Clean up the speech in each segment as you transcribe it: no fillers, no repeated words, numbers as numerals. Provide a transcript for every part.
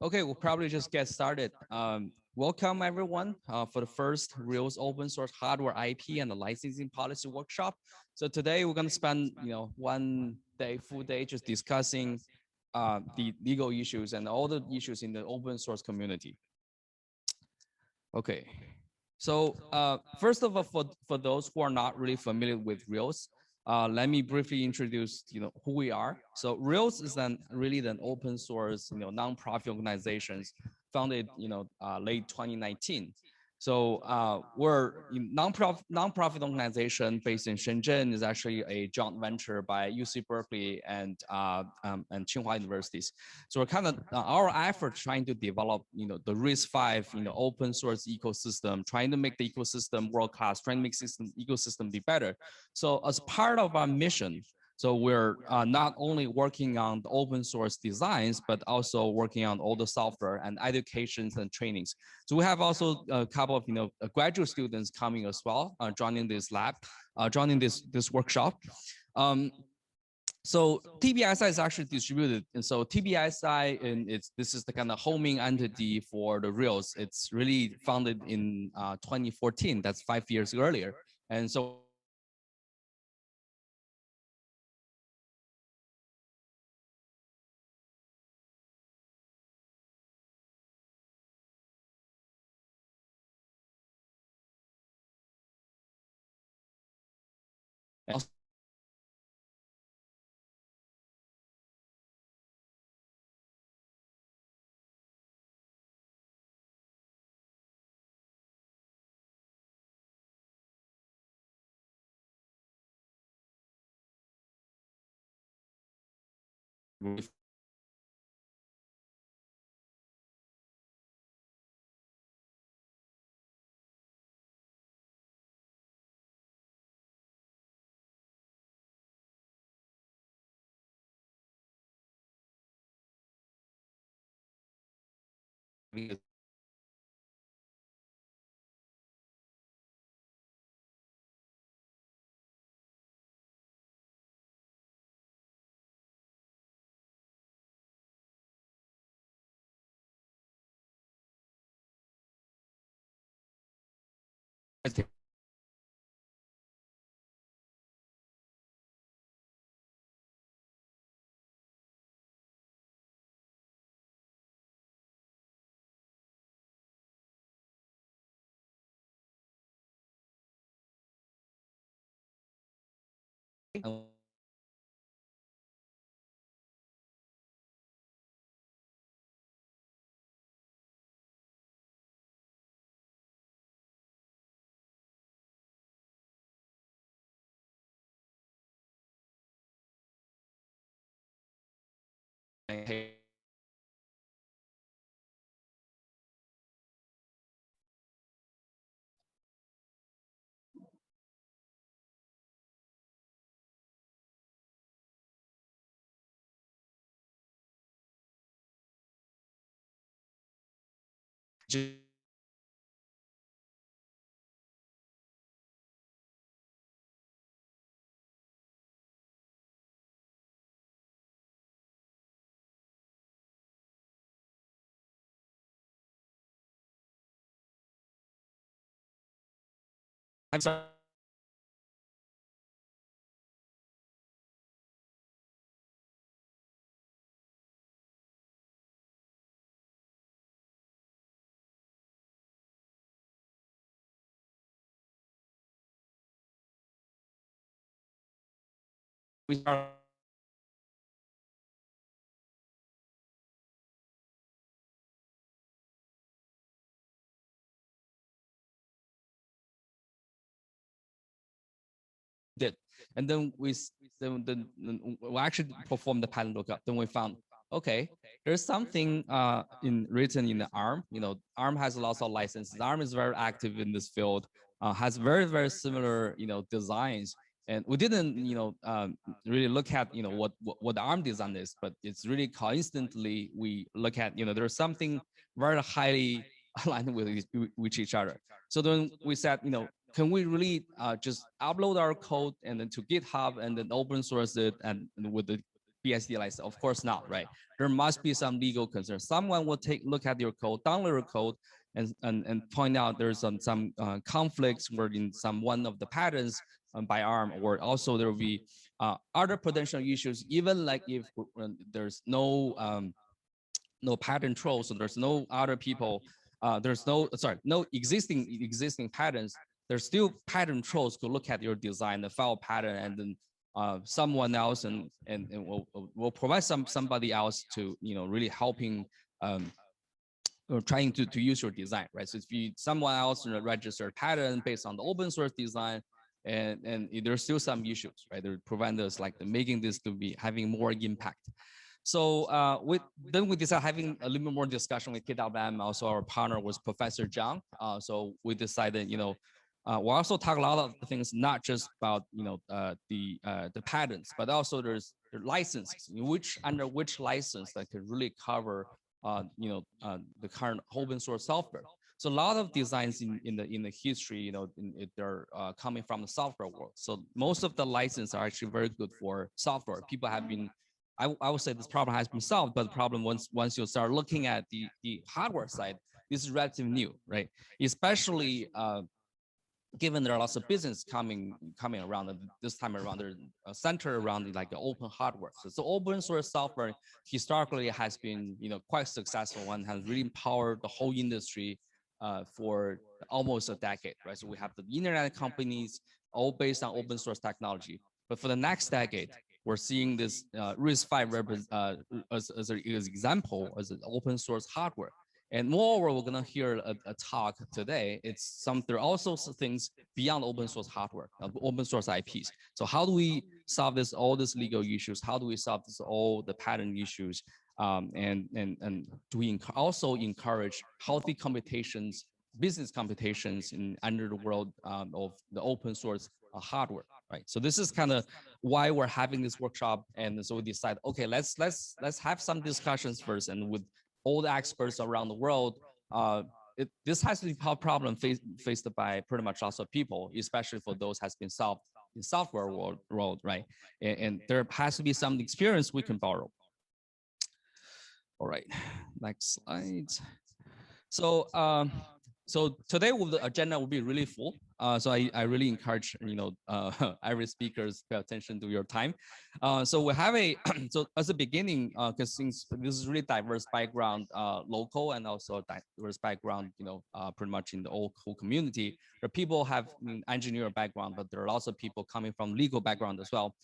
Okay, we'll probably just get started. Welcome everyone for the first RIOS open source hardware IP and the licensing policy workshop. So today we're going to spend one day, full day, just discussing the legal issues and all the issues in the open source community. Okay, so first of all, for those who are not really familiar with RIOS, let me briefly introduce who we are. So RIOS is really an open source nonprofit organizations founded late 2019. So we're a nonprofit organization based in Shenzhen. Is actually a joint venture by UC Berkeley and Tsinghua universities. So we're kind of our effort trying to develop the RISC-V open source ecosystem, trying to make the ecosystem world class, trying to make ecosystem be better. So as part of our mission, so we're not only working on the open source designs, but also working on all the software and educations and trainings. So we have also a couple of graduate students coming as well, joining this lab, joining this workshop. So TBSI is actually distributed, and so TBSI this is the kind of homing entity for the RIOS. It's really founded in 2014. That's 5 years earlier, and so. I'm sorry. We start. Did, and then we actually performed the pattern lookup. Then we found, okay, there's something written in the ARM. ARM has lots of licenses. ARM is very active in this field, has very similar designs. And we didn't really look at what the ARM design is, but it's really coincidentally we look at there's something very highly aligned with each other. So then we said can we really just upload our code and then to GitHub and then open source it and with the BSD license? Of course not, right? There must be some legal concern. Someone will look at your code, download your code, and point out there's some conflicts where in one of the patterns by ARM, or also there will be other potential issues, even like if there's no pattern trolls, so there's no other people, there's no existing patterns. There's still pattern trolls to look at your design, the file pattern, and then someone else and will provide somebody else to really helping or trying to use your design, right? So if you someone else register pattern based on the open source design, and there's still some issues, right? They prevent us like making this to be having more impact. So then we decided having a little bit more discussion with KWM. Also, our partner was Professor Zhang. So we decided, we also talk a lot of things, not just about the patents, but also there's licenses, under which license that could really cover the current open source software. So a lot of designs in the history, they're coming from the software world. So most of the licenses are actually very good for software. People have been, I would say this problem has been solved, but the problem once you start looking at the hardware side, this is relatively new, right? Especially given there are lots of business coming around this time around, they're centered around like the open hardware. So open source software historically has been quite successful and has really empowered the whole industry for almost a decade, right? So we have the internet companies all based on open source technology. But for the next decade, we're seeing this RISC-V as an example as an open source hardware. And moreover, we're going to hear a talk today. There are also some things beyond open source hardware, open source IPs. So how do we solve all these legal issues? How do we solve all the patent issues? And do we also encourage healthy computations, business computations under the world of the open source hardware, right? So this is kind of why we're having this workshop. And so we decide, okay, let's have some discussions first, and with all the experts around the world, this has to be a problem faced by pretty much lots of people, especially for those has been solved in software world, right? And there has to be some experience we can borrow. All right, next slide. So so today the agenda will be really full. So I really encourage every speakers pay attention to your time. So we have so as a beginning, because since this is really diverse background, local and also diverse background, pretty much in the whole community. There are people have engineer background, but there are lots of people coming from legal background as well.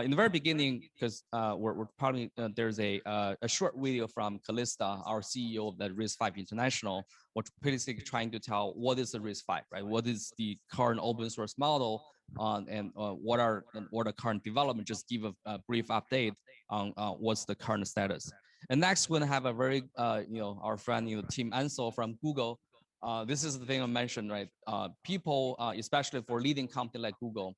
In the very beginning, because we're probably there's a short video from Callista, our CEO of the RISC-V International, which basically trying to tell what is the RISC-V, right? What is the current open source model, and what are the current development? Just give a brief update on what's the current status. And next, we're gonna have a very our friend Tim Ansel from Google. This is the thing I mentioned, right? People, especially for leading company like Google,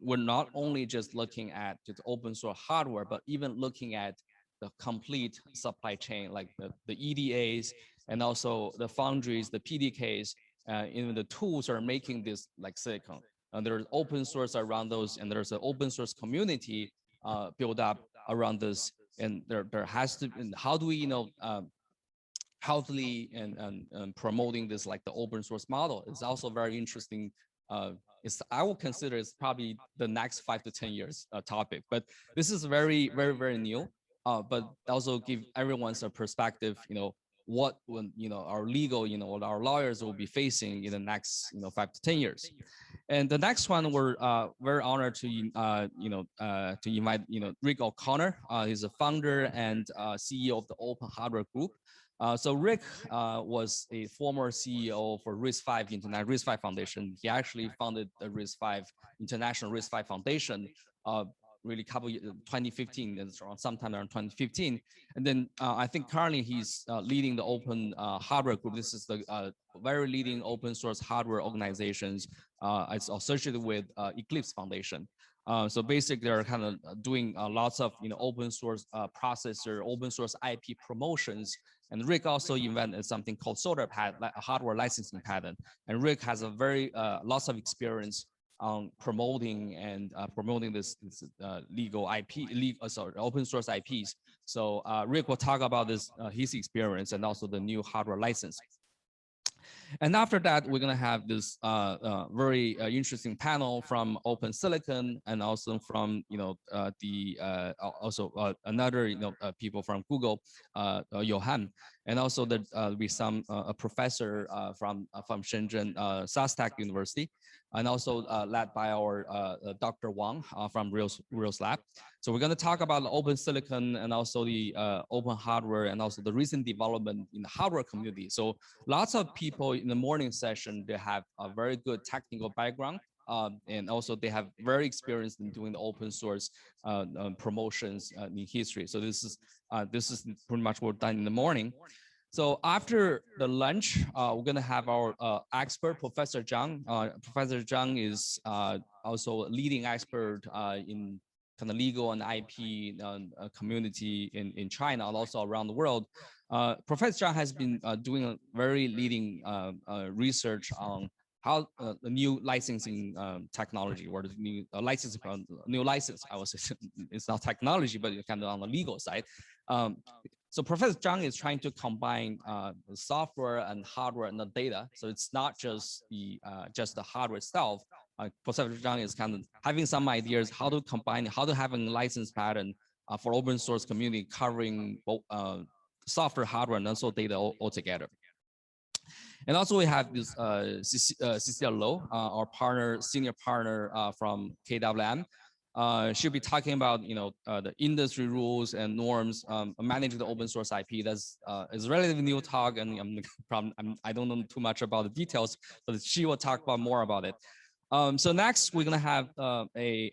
we're not only just looking at just open source hardware, but even looking at the complete supply chain, like the EDAs and also the foundries, the PDKs, even the tools are making this like silicon. And there's open source around those, and there's an open source community built up around this. And there has to, and how do we healthily and promoting this like the open source model is also very interesting. I will consider it's probably the next 5 to 10 years topic, but this is very, very, very new. But also give everyone's a perspective, what when our legal, what our lawyers will be facing in the next 5 to 10 years. And the next one, we're very honored to to invite Rick O'Connor. He's a founder and CEO of the Open Hardware Group. So Rick was a former CEO for RISC-V Internet RISC-V Foundation. He actually founded the RISC-V International RISC-V Foundation really 2015, and around sometime around 2015. And then I think currently he's leading the Open Hardware Group. This is the very leading open source hardware organizations. It's associated with Eclipse Foundation. So basically, they're kind of doing lots of open source processor, open source IP promotions. And Rick also invented something called solar patent, a hardware licensing patent. And Rick has a very lots of experience on promoting and promoting this legal IP, open source IPs. So Rick will talk about this his experience and also the new hardware license. And after that, we're gonna have this very interesting panel from Open Silicon and also from another people from Google, Johan, and also there be some a professor from Shenzhen SASTAC University, and also led by our Dr. Wang from RIOS Lab. So we're going to talk about the open silicon and also the open hardware and also the recent development in the hardware community. So lots of people in the morning session, they have a very good technical background. And also they have very experienced in doing the open source promotions in history. So this is pretty much what we're done in the morning. So after the lunch, we're going to have our expert, Professor Zhang. Professor Zhang is also a leading expert in kind of legal and IP community in China and also around the world. Professor Zhang has been doing a very leading research on how the new licensing technology or the new new license, I would say it's not technology, but it's kind of on the legal side. So Professor Zhang is trying to combine the software and hardware and the data. So it's not just the hardware itself. Professor Zhang is kind of having some ideas how to combine, how to have a license pattern for open source community covering both software, hardware, and also data all together. And also we have this Cecilia Low, our partner, senior partner from KWM. She'll be talking about the industry rules and norms managing the open source IP. That's is relatively new talk, and I don't know too much about the details, but she will talk about more about it. So next we're gonna have the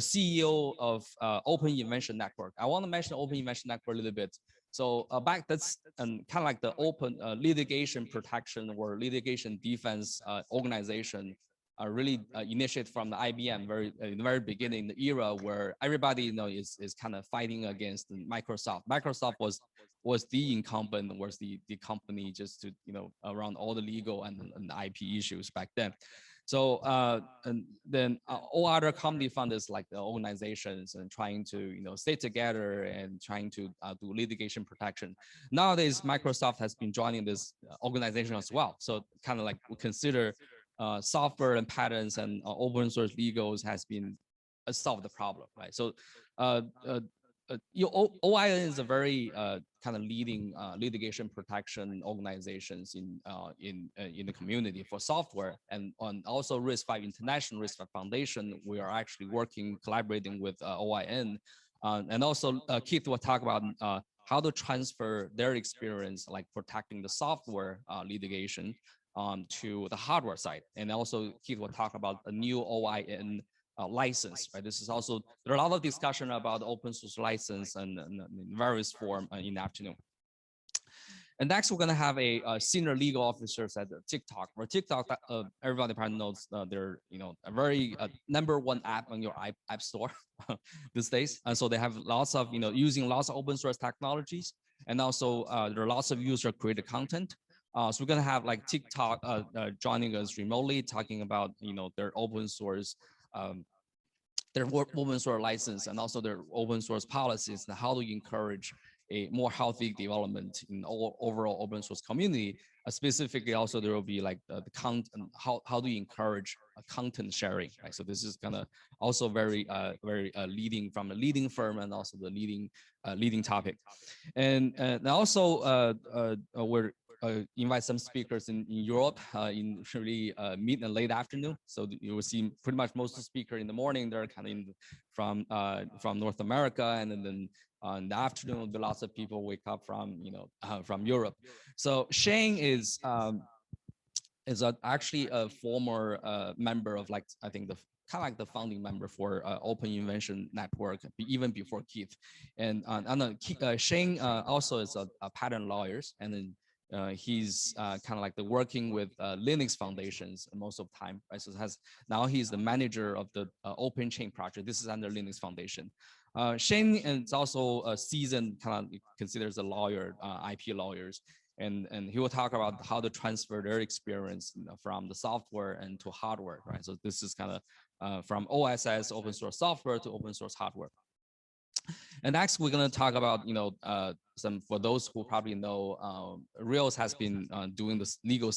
CEO of Open Invention Network. I want to mention Open Invention Network a little bit. So that's kind of like the open litigation protection or litigation defense organization. Really initiated from the IBM in the very beginning, the era where everybody is kind of fighting against Microsoft. Microsoft was the incumbent, was the company just to around all the legal and IP issues back then. So and then all other company funders like the organizations and trying to stay together and trying to do litigation protection. Nowadays, Microsoft has been joining this organization as well. So kind of like we consider software and patents and open source legals has been solved the problem, right? So OIN is a very kind of leading litigation protection organizations in the community for software, and also RISC-V International RISC-V Foundation. We are actually collaborating with OIN, and also Keith will talk about how to transfer their experience, like protecting the software litigation to the hardware side, and also Keith will talk about a new OIN license, right? This is also, there are a lot of discussion about open source license and various form in the afternoon. And next, we're going to have a senior legal officer at TikTok, where TikTok, everybody probably knows they're a very #1 app on your app store these days. And so they have lots of using lots of open source technologies, and also there are lots of user created content. So we're going to have like TikTok joining us remotely, talking about their open source. Their open source license and also their open source policies and how to encourage a more healthy development in overall open source community. Specifically, also there will be like the content, how do you encourage content sharing, right? So this is gonna also very leading from a leading firm and also the leading topic, and also we're invite some speakers in Europe in really mid and late afternoon. So you will see pretty much most of the speakers in the morning, they're kind of from North America, and then in the afternoon will be lots of people wake up from from Europe. So Shane is actually a former member of, like, I think kind of like the founding member for Open Invention Network, even before Keith. And Shane also is a patent lawyer, and then he's kind of like working with Linux foundations most of the time, right? So now he's the manager of the Open Chain project. This is under Linux Foundation. Shane is also a seasoned, kind of considers a lawyer, IP lawyers. and he will talk about how to transfer their experience, from the software and to hardware, right? So this is kind of from OSS, open source software, to open source hardware. And next, we're going to talk about, some, for those who probably know, RIOS has been doing this legal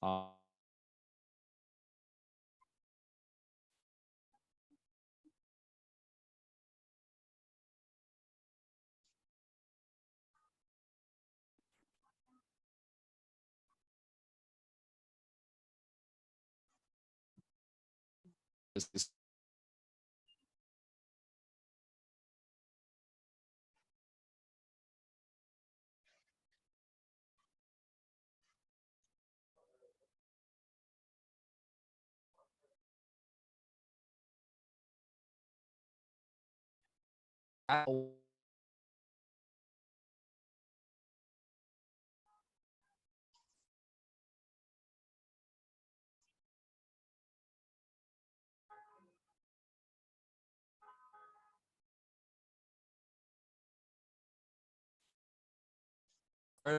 uh, this is